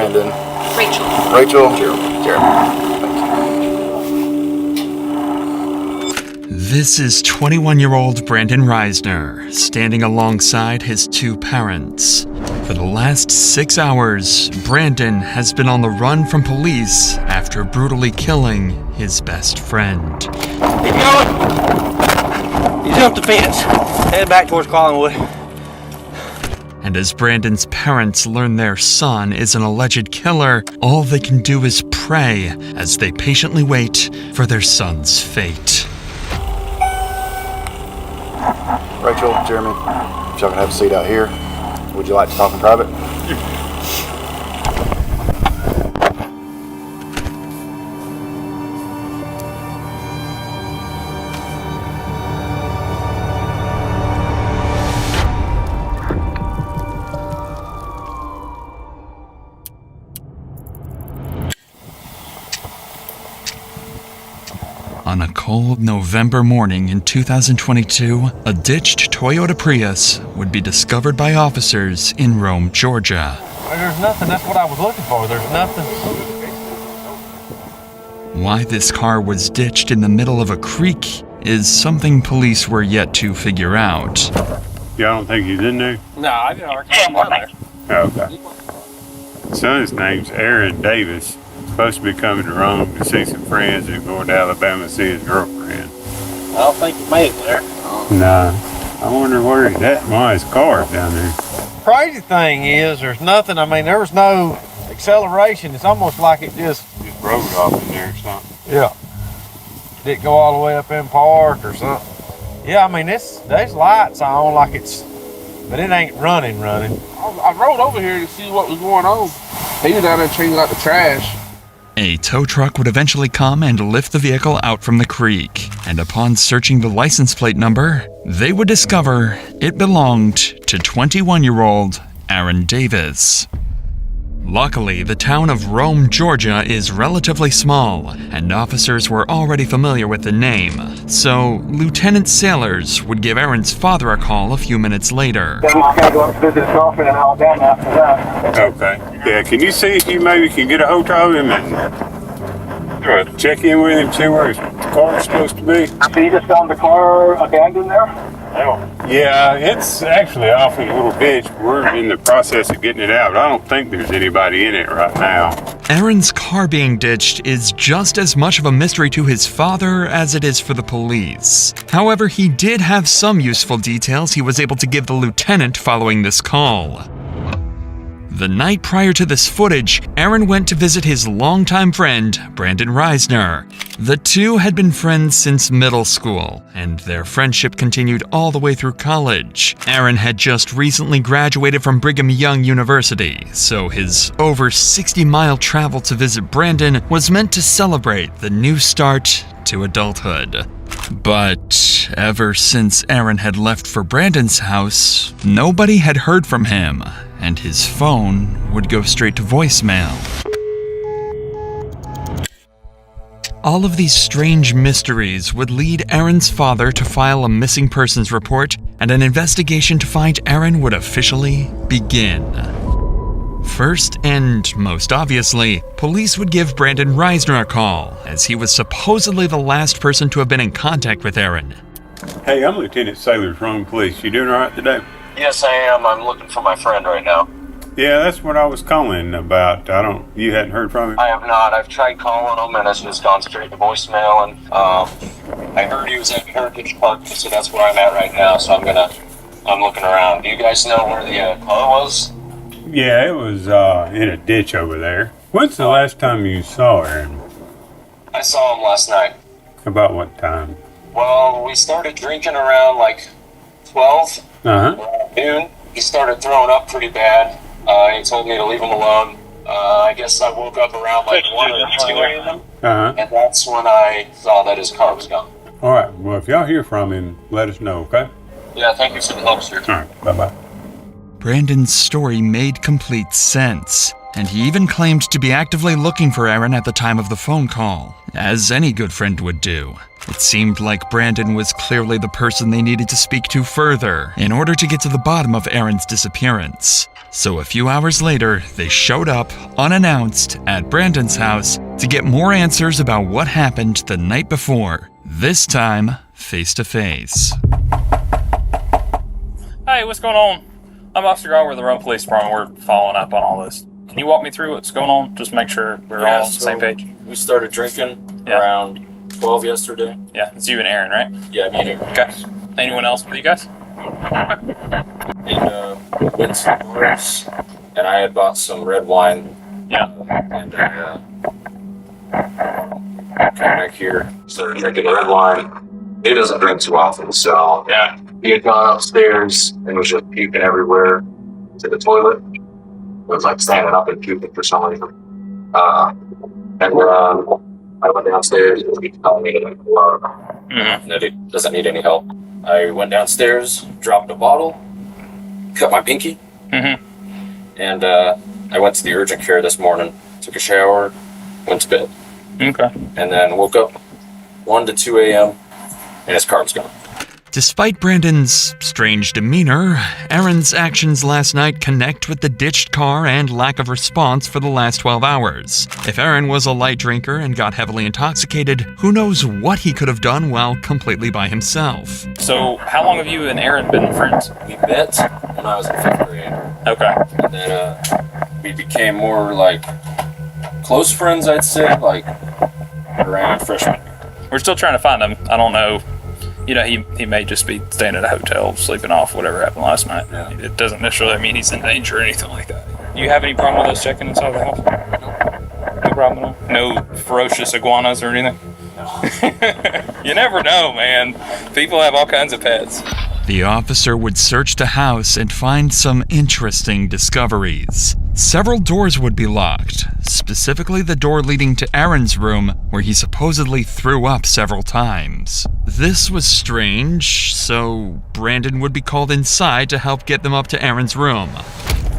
Brandon? Rachel. Rachel? Jeremy. This is 21-year-old Brandon Reisner, standing alongside his two parents. For the last 6 hours, Brandon has been on the run from police after brutally killing his best friend. Keep going! You jumped the fence. Head back towards Collingwood. And as Brandon's parents learn their son is an alleged killer, all they can do is pray as they patiently wait for their son's fate. Rachel, Jeremy, if y'all can have a seat out here. Would you like to talk in private? On a cold November morning in 2022, a ditched Toyota Prius would be discovered by officers in Rome, Georgia. There's nothing. That's what I was looking for. There's nothing. Why this car was ditched in the middle of a creek is something police were yet to figure out. Y'all don't think he's in there? No, I didn't down there. Okay. Son's name's Aaron Davis. Supposed to be coming to Rome to see some friends and going to Alabama to see his girlfriend. I don't think he made it there. Nah. I wonder where he's at. Why his car's down there. Crazy thing is, there's nothing. I mean, there was no acceleration. It's almost like it just Rode off in there or something. yeah. Didn't go all the way up in park or something. Yeah, I mean, there's lights on like it's, but it ain't running. I rode over here to see what was going on. He was down there changing out the trash. A tow truck would eventually come and lift the vehicle out from the creek, and upon searching the license plate number, they would discover it belonged to 21-year-old Aaron Davis. Luckily, the town of Rome, Georgia is relatively small, and officers were already familiar with the name, so Lieutenant Sailors would give Aaron's father a call a few minutes later. Then he's got to go up to visit his girlfriend in Alabama after that. Okay. Yeah, can you see if you maybe can get a hold of him and check in with him, see where his car's supposed to be? So you just found the car abandoned there? Yeah, it's actually off in a little ditch. We're in the process of getting it out. I don't think there's anybody in it right now. Aaron's car being ditched is just as much of a mystery to his father as it is for the police. However, he did have some useful details he was able to give the lieutenant following this call. The night prior to this footage, Aaron went to visit his longtime friend, Brandon Reisner. The two had been friends since middle school, and their friendship continued all the way through college. Aaron had just recently graduated from Brigham Young University, so his over 60-mile travel to visit Brandon was meant to celebrate the new start to adulthood. But ever since Aaron had left for Brandon's house, nobody had heard from him, and his phone would go straight to voicemail. All of these strange mysteries would lead Aaron's father to file a missing persons report, and an investigation to find Aaron would officially begin. First, and most obviously, police would give Brandon Reisner a call, as he was supposedly the last person to have been in contact with Aaron. Hey, I'm Lieutenant Sailors, Rome Police. You doing all right today? Yes, I am. I'm looking for my friend right now. Yeah, that's what I was calling about. You hadn't heard from him? I have not. I've tried calling him and it's just gone straight to voicemail, and I heard he was at Heritage Park, so that's where I'm at right now, so I'm looking around. Do you guys know where the car was? Yeah, it was in a ditch over there. When's the last time you saw Aaron? I saw him last night. About what time? Well, we started drinking around like 12, noon. He started throwing up pretty bad. He told me to leave him alone. I guess I woke up around like 1 or 2 a.m. And that's when I saw that his car was gone. All right. Well, if y'all hear from him, let us know, okay? Yeah, thank you for the help, sir. All right. Bye-bye. Brandon's story made complete sense, and he even claimed to be actively looking for Aaron at the time of the phone call, as any good friend would do. It seemed like Brandon was clearly the person they needed to speak to further in order to get to the bottom of Aaron's disappearance. So a few hours later, they showed up, unannounced, at Brandon's house to get more answers about what happened the night before, this time face to face. Hey, what's going on? I'm Officer Gar with the Rome Police Department. We're following up on all this. Can you walk me through what's going on? Just make sure we're all on the same page. We started drinking around 12 yesterday. Yeah, it's you and Aaron, right? Yeah, me and Aaron. Okay. Anyone else with you guys? And went to some bars, and I had bought some red wine. Yeah. And came back here, started drinking red wine. He doesn't drink too often, so Yeah. he had gone upstairs and was just puking everywhere to the toilet. It was like standing up and puking for some reason. I went downstairs and he told me that he doesn't need any help. I went downstairs, dropped a bottle, cut my pinky, and I went to the urgent care this morning, took a shower, went to bed. Okay. And then woke up 1 to 2 a.m. and his car was gone. Despite Brandon's strange demeanor, Aaron's actions last night connect with the ditched car and lack of response for the last 12 hours. If Aaron was a light drinker and got heavily intoxicated, who knows what he could have done while completely by himself. So, how long have you and Aaron been friends? We met when I was in 5th grade. Okay. And then we became more like close friends, I'd say, like around freshman year. We're still trying to find him. I don't know. You know, he may just be staying at a hotel, sleeping off whatever happened last night. Yeah. It doesn't necessarily mean he's in danger or anything like that. You have any problem with us checking inside the house? No problem at all? No ferocious iguanas or anything? No. You never know, man. People have all kinds of pets. The officer would search the house and find some interesting discoveries. Several doors would be locked, specifically the door leading to Aaron's room, where he supposedly threw up several times. This was strange, so Brandon would be called inside to help get them up to Aaron's room.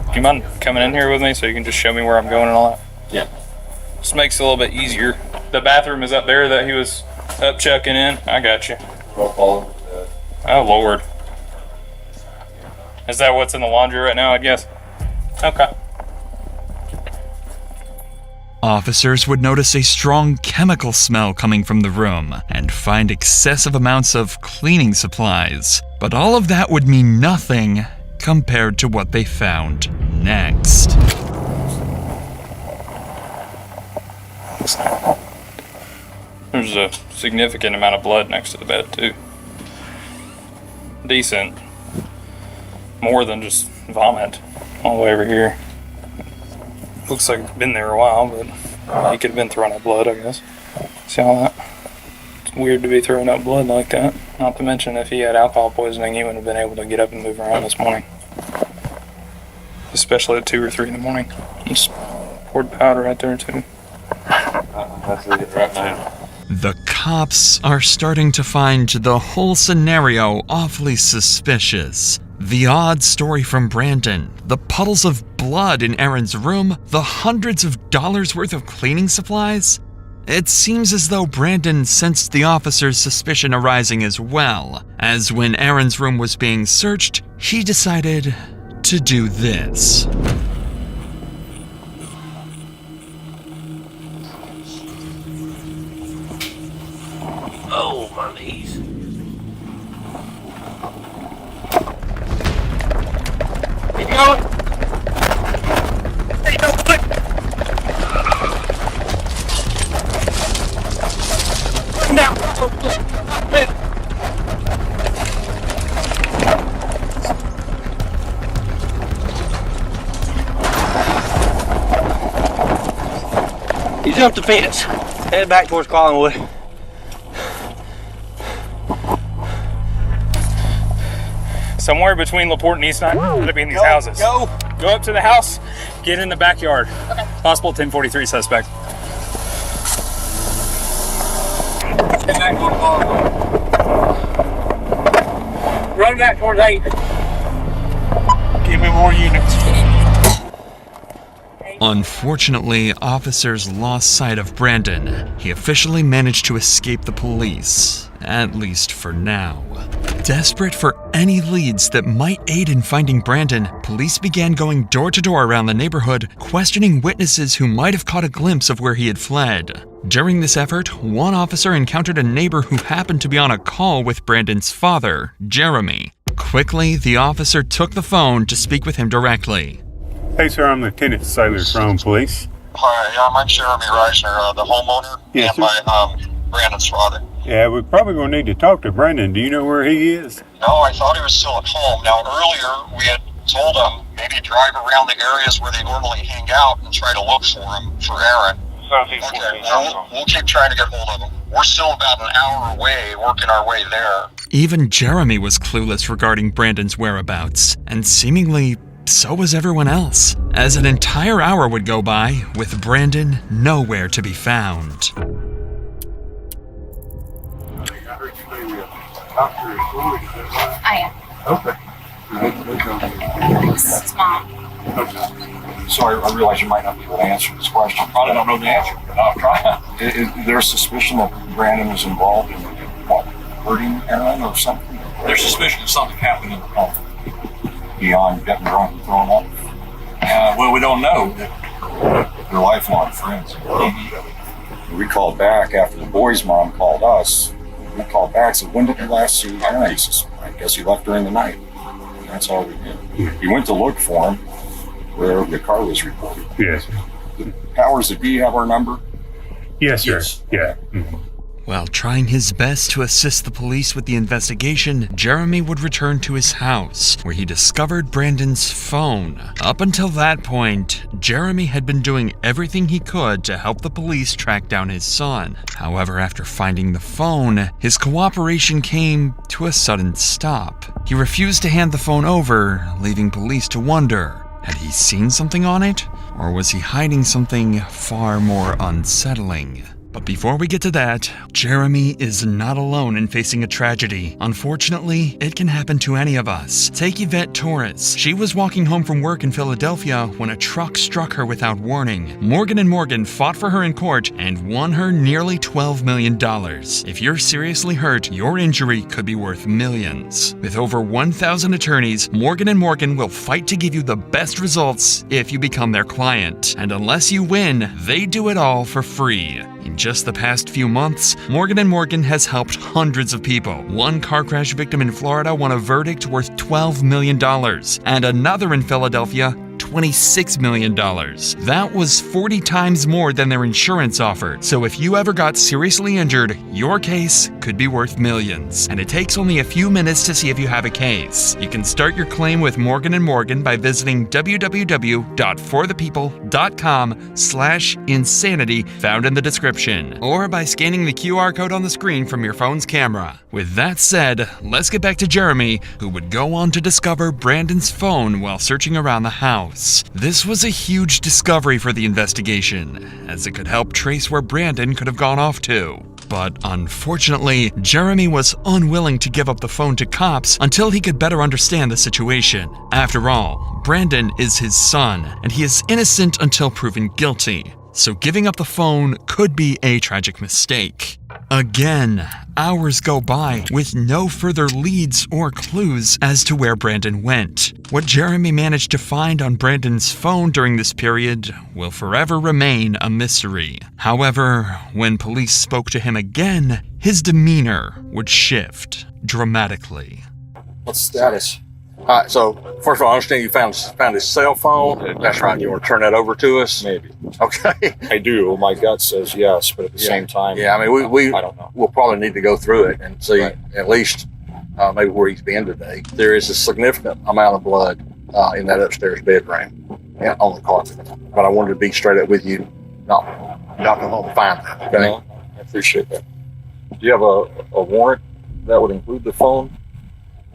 Do you mind coming in here with me so you can just show me where I'm going and all that? Yeah. Just makes it a little bit easier. The bathroom is up there that he was up checking in. I got you. Oh, Lord. Is that what's in the laundry right now, I guess? Okay. Officers would notice a strong chemical smell coming from the room and find excessive amounts of cleaning supplies. But all of that would mean nothing compared to what they found next. There's a significant amount of blood next to the bed, too. Decent. More than just vomit all the way over here. Looks like it's been there a while, but he could have been throwing up blood, I guess. See all that? It's weird to be throwing up blood like that. Not to mention, if he had alcohol poisoning, he wouldn't have been able to get up and move around this morning. Especially at 2 or 3 in the morning. Just poured powder right there, too. That's it right now. The cops are starting to find the whole scenario awfully suspicious. The odd story from Brandon, the puddles of blood in Aaron's room, the hundreds of dollars worth of cleaning supplies. It seems as though Brandon sensed the officer's suspicion arising as well, as when Aaron's room was being searched, he decided to do this. Oh, my knees. Keep going. Hey, no, quick. Now. He jumped the fence, headed back towards Collinwood. Somewhere between LaPorte and Eastside, gotta be in these houses. Go up to the house, get in the backyard. Okay. Possible 1043 suspect. Get back on the run back towards 8. Give me more units. Unfortunately, officers lost sight of Brandon. He officially managed to escape the police, at least for now. Desperate for any leads that might aid in finding Brandon, police began going door to door around the neighborhood, questioning witnesses who might have caught a glimpse of where he had fled. During this effort, one officer encountered a neighbor who happened to be on a call with Brandon's father, Jeremy. Quickly, the officer took the phone to speak with him directly. Hey, sir, I'm Lieutenant Sailor from police. Hi, I'm Jeremy Reisner, the homeowner, yes, and my Brandon's father. Yeah, we're probably going to need to talk to Brandon. Do you know where he is? No, I thought he was still at home. Now, earlier we had told him maybe drive around the areas where they normally hang out and try to look for him, for Aaron. Okay, we'll keep trying to get hold of him. We're still about an hour away, working our way there. Even Jeremy was clueless regarding Brandon's whereabouts, and seemingly so was everyone else, as an entire hour would go by with Brandon nowhere to be found. I am. Okay. This is Mom. Okay. Sorry, I realize you might not be able to answer this question. Probably don't know the answer, but I'll try. Is there a suspicion that Brandon was involved in what, hurting Aaron or something? There's suspicion that something happened in the home. Beyond getting drunk and throwing up? Well, we don't know. They're lifelong friends. We called back after the boy's mom called us. We called back and said, when did you last see Aaron? He says, I guess he left during the night. And that's all we did. We went to look for him where the car was reported. Yes. The powers that be have our number? Yes, sir. Yeah. Mm-hmm. While trying his best to assist the police with the investigation, Jeremy would return to his house, where he discovered Brandon's phone. Up until that point, Jeremy had been doing everything he could to help the police track down his son. However, after finding the phone, his cooperation came to a sudden stop. He refused to hand the phone over, leaving police to wonder, had he seen something on it? Or was he hiding something far more unsettling? But before we get to that, Jeremy is not alone in facing a tragedy. Unfortunately, it can happen to any of us. Take Yvette Torres. She was walking home from work in Philadelphia when a truck struck her without warning. Morgan & Morgan fought for her in court and won her nearly $12 million. If you're seriously hurt, your injury could be worth millions. With over 1,000 attorneys, Morgan & Morgan will fight to give you the best results if you become their client. And unless you win, they do it all for free. In just the past few months, Morgan & Morgan has helped hundreds of people. One car crash victim in Florida won a verdict worth $12 million, and another in Philadelphia, $26 million. That was 40 times more than their insurance offered. So if you ever got seriously injured, your case could be worth millions. And it takes only a few minutes to see if you have a case. You can start your claim with Morgan & Morgan by visiting www.forthepeople.com/insanity found in the description, or by scanning the QR code on the screen from your phone's camera. With that said, let's get back to Jeremy, who would go on to discover Brandon's phone while searching around the house. This was a huge discovery for the investigation, as it could help trace where Brandon could have gone off to. But unfortunately, Jeremy was unwilling to give up the phone to cops until he could better understand the situation. After all, Brandon is his son, and he is innocent until proven guilty. So giving up the phone could be a tragic mistake. Again, hours go by with no further leads or clues as to where Brandon went. What Jeremy managed to find on Brandon's phone during this period will forever remain a mystery. However, when police spoke to him again, his demeanor would shift dramatically. What's the status? All right, so first of all, I understand you found his cell phone. That's right. You want to turn that over to us? Maybe. Okay. I do. My gut says yes, but at the same time, yeah. I mean, we I don't know. We'll probably need to go through it and see at least maybe where he's been today. There is a significant amount of blood in that upstairs bedroom and on the carpet. But I wanted to be straight up with you. Not go home and find that. Okay. No, I appreciate that. Do you have a warrant that would include the phone?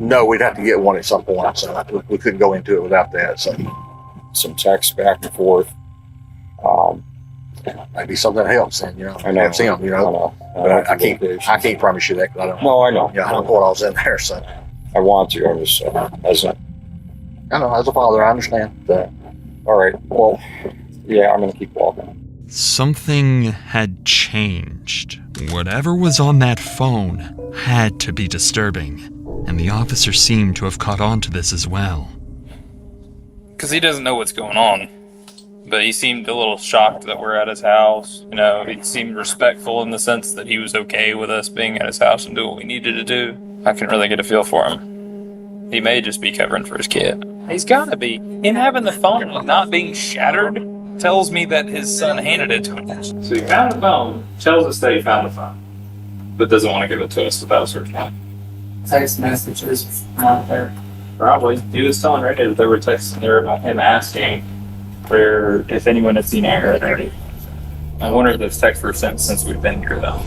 No, we'd have to get one at some point, so we couldn't go into it without that. So, some text back and forth. Maybe something helps, and I know. Helps him, But I can't promise you that because I don't. No, I know. Yeah, I don't know what all's in there, so. I want to. I was as a. I know, as a father, I understand that. All right. Well, yeah, I'm gonna keep walking. Something had changed. Whatever was on that phone had to be disturbing. and the officer seemed to have caught on to this as well. Because he doesn't know what's going on. But he seemed a little shocked that we're at his house. You know, he seemed respectful in the sense that he was okay with us being at his house and doing what we needed to do. I couldn't really get a feel for him. He may just be covering for his kid. He's gotta be. Him having the phone and not being shattered tells me that his son handed it to him. So he found the phone, tells us that he found the phone, but doesn't want to give it to us without searching it. Text messages not there. Probably. He was telling Randy that there were texts in there about him asking for if anyone had seen Aaron. I wonder if those texts were sent since we've been here, though.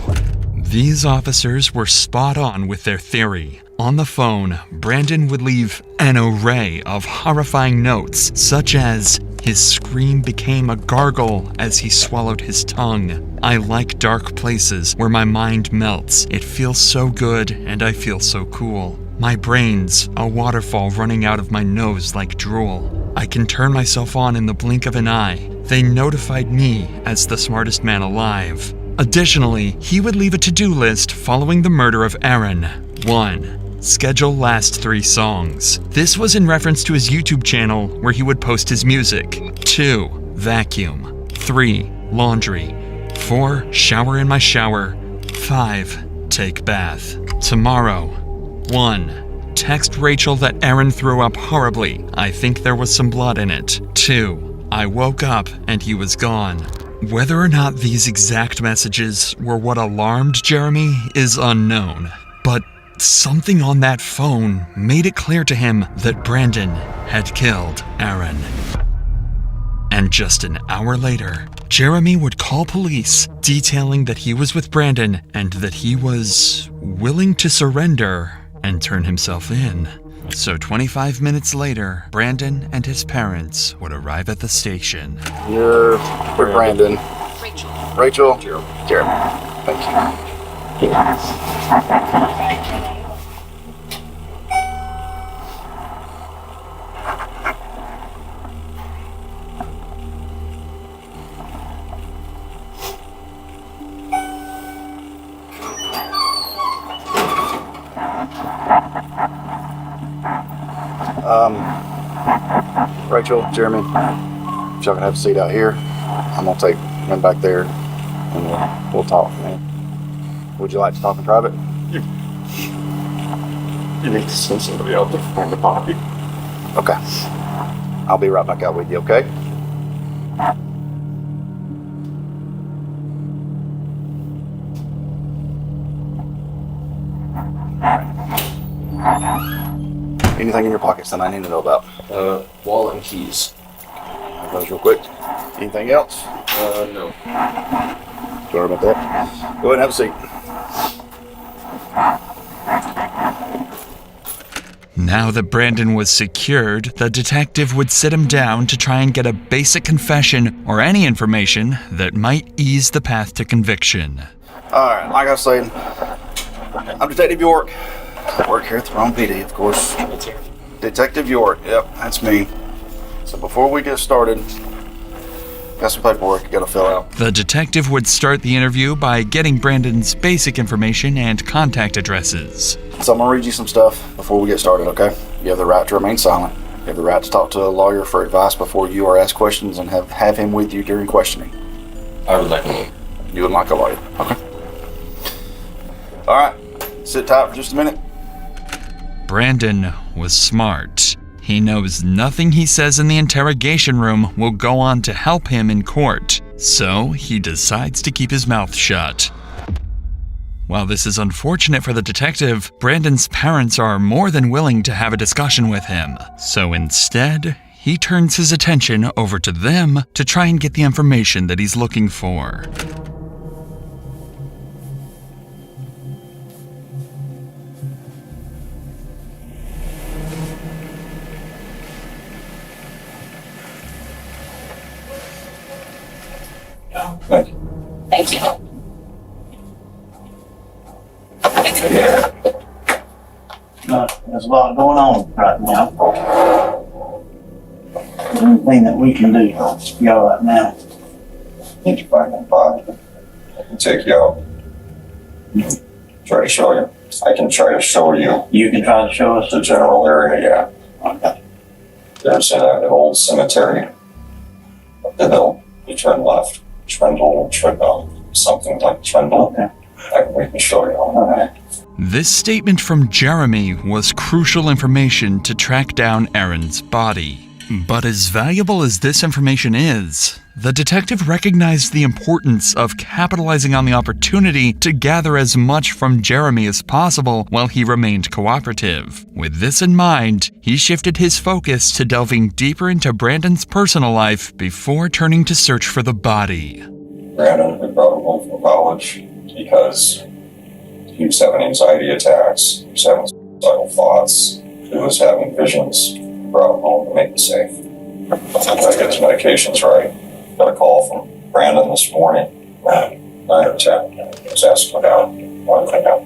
These officers were spot on with their theory. On the phone, Brandon would leave an array of horrifying notes, such as, his scream became a gargle as he swallowed his tongue. I like dark places where my mind melts. It feels so good and I feel so cool. My brain's a waterfall running out of my nose like drool. I can turn myself on in the blink of an eye. They notified me as the smartest man alive. Additionally, he would leave a to-do list following the murder of Aaron. 1. Schedule last 3 songs. This was in reference to his YouTube channel where he would post his music. 2. Vacuum. 3. Laundry. 4. Shower in my shower. 5. Take bath. Tomorrow. 1. Text Rachel that Aaron threw up horribly. I think there was some blood in it. 2. I woke up and he was gone. Whether or not these exact messages were what alarmed Jeremy is unknown, but something on that phone made it clear to him that Brandon had killed Aaron. And just an hour later, Jeremy would call police, detailing that he was with Brandon and that he was willing to surrender and turn himself in. So 25 minutes later, Brandon and his parents would arrive at the station. You're Brandon. Rachel. Jeremy. Thank you. Rachel, Jeremy, if y'all can have a seat out here, I'm gonna take him back there and we'll talk, man. Would you like to talk in private? You need to send somebody out to find the body. Okay. I'll be right back out with you, okay? Anything in your pockets that I need to know about? Wallet and keys. Have those real quick. Anything else? No. Sorry about that. Go ahead and have a seat. Now that Brandon was secured, the detective would sit him down to try and get a basic confession or any information that might ease the path to conviction. Alright, like I was saying, I'm Detective York. I work here at the wrong PD, of course. Detective York, yep, that's me. So before we get started, got some paperwork you gotta fill out. The detective would start the interview by getting Brandon's basic information and contact addresses. So I'm gonna read you some stuff before we get started, okay? You have the right to remain silent. You have the right to talk to a lawyer for advice before you are asked questions and have him with you during questioning. I would like a lawyer. You would like a lawyer, okay? Alright, sit tight for just a minute. Brandon was smart. He knows nothing he says in the interrogation room will go on to help him in court, so he decides to keep his mouth shut. While this is unfortunate for the detective, Brandon's parents are more than willing to have a discussion with him, so instead, he turns his attention over to them to try and get the information that he's looking for. Thank you. There's a lot going on right now. Anything that we can do to help y'all right now. Need to find that body. I can take you out. Try to show you. I can try to show you. You can try to show us The general area, yeah. Okay. There's an old cemetery up the hill. You turn left, Trendle, something like Trendle. Okay. We can show you on that. This statement from Jeremy was crucial information to track down Aaron's body. But as valuable as this information is, the detective recognized the importance of capitalizing on the opportunity to gather as much from Jeremy as possible while he remained cooperative. With this in mind, he shifted his focus to delving deeper into Brandon's personal life before turning to search for the body. Brandon had brought him home from college because he was having anxiety attacks, he was having suicidal thoughts, he was having visions. Brought him home to make him safe. I get his medications right. Got a call from Brandon this morning at 9 or 10. He was asking about one thing out,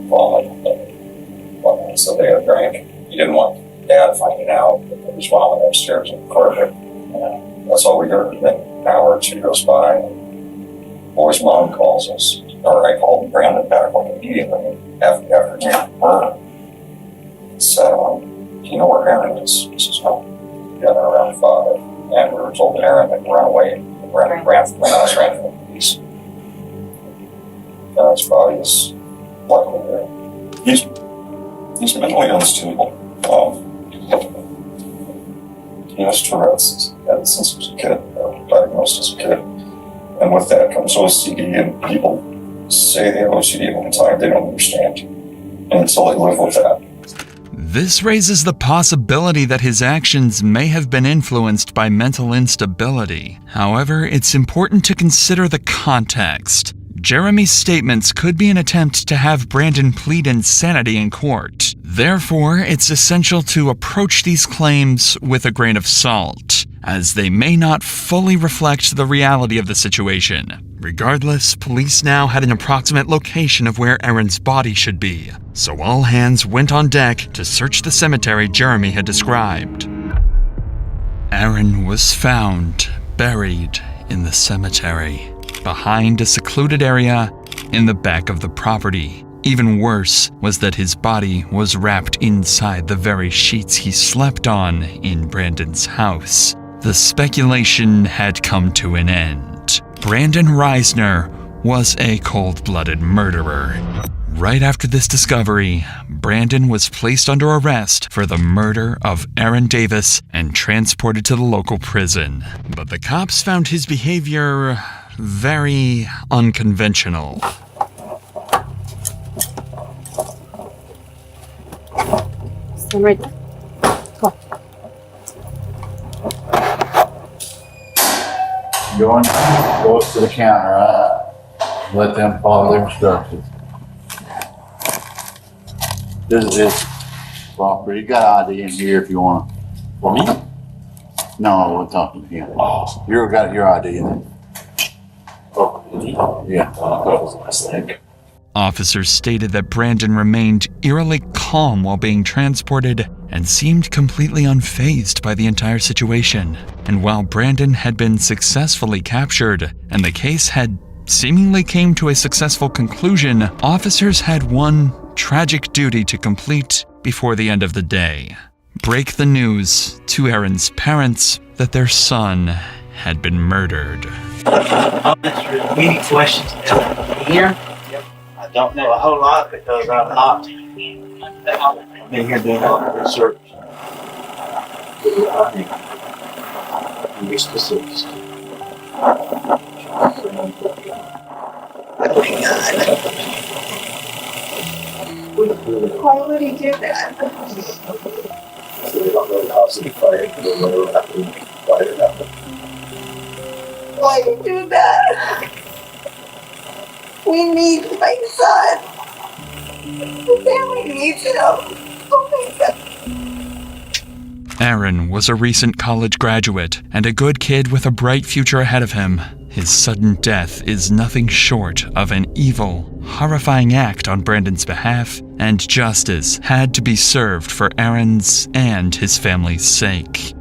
vomit. So they had a drink. He didn't want Dad finding out that there was vomit upstairs in the carpet. That's all we heard. Then an hour or two goes by, and boy's mom calls us. Or I called Brandon back like immediately after getting murder. So, do you know where Aaron is? He says, no. Got there around 5. And we were told that Aaron had run away. Ran from the house, ran from the police. Aaron's body is likely there. He's mentally unstable. He has Tourette's. Had it since he was a kid, diagnosed as a kid. And with that comes OCD, and people say they have OCD all the time. They don't understand. And until they live with that. This raises the possibility that his actions may have been influenced by mental instability. However, it's important to consider the context. Jeremy's statements could be an attempt to have Brandon plead insanity in court. Therefore, it's essential to approach these claims with a grain of salt, as they may not fully reflect the reality of the situation. Regardless, police now had an approximate location of where Aaron's body should be, so all hands went on deck to search the cemetery Jeremy had described. Aaron was found buried in the cemetery, behind a secluded area in the back of the property. Even worse was that his body was wrapped inside the very sheets he slept on in Brandon's house. The speculation had come to an end. Brandon Reisner was a cold-blooded murderer. Right after this discovery, Brandon was placed under arrest for the murder of Aaron Davis and transported to the local prison. But the cops found his behavior very unconventional. Stand right there. Come on. Go up to the counter, right? Let them follow their instructions. This is his property. You got ID in here if you want to. For me? No, we're talking to him. Oh. You got your ID in there. Oh, yeah. Officers stated that Brandon remained eerily calm while being transported and seemed completely unfazed by the entire situation. And while Brandon had been successfully captured and the case had seemingly came to a successful conclusion, officers had one tragic duty to complete before the end of the day. Break the news to Aaron's parents that their son had been murdered. I'll answer any questions here. I don't know a whole lot because I'm not. I've been here doing a lot of research. Be specifics. Why would he do that? Why you do that? We need my son. The family needs him. Oh my God. Aaron was a recent college graduate and a good kid with a bright future ahead of him. His sudden death is nothing short of an evil, horrifying act on Brandon's behalf, and justice had to be served for Aaron's and his family's sake.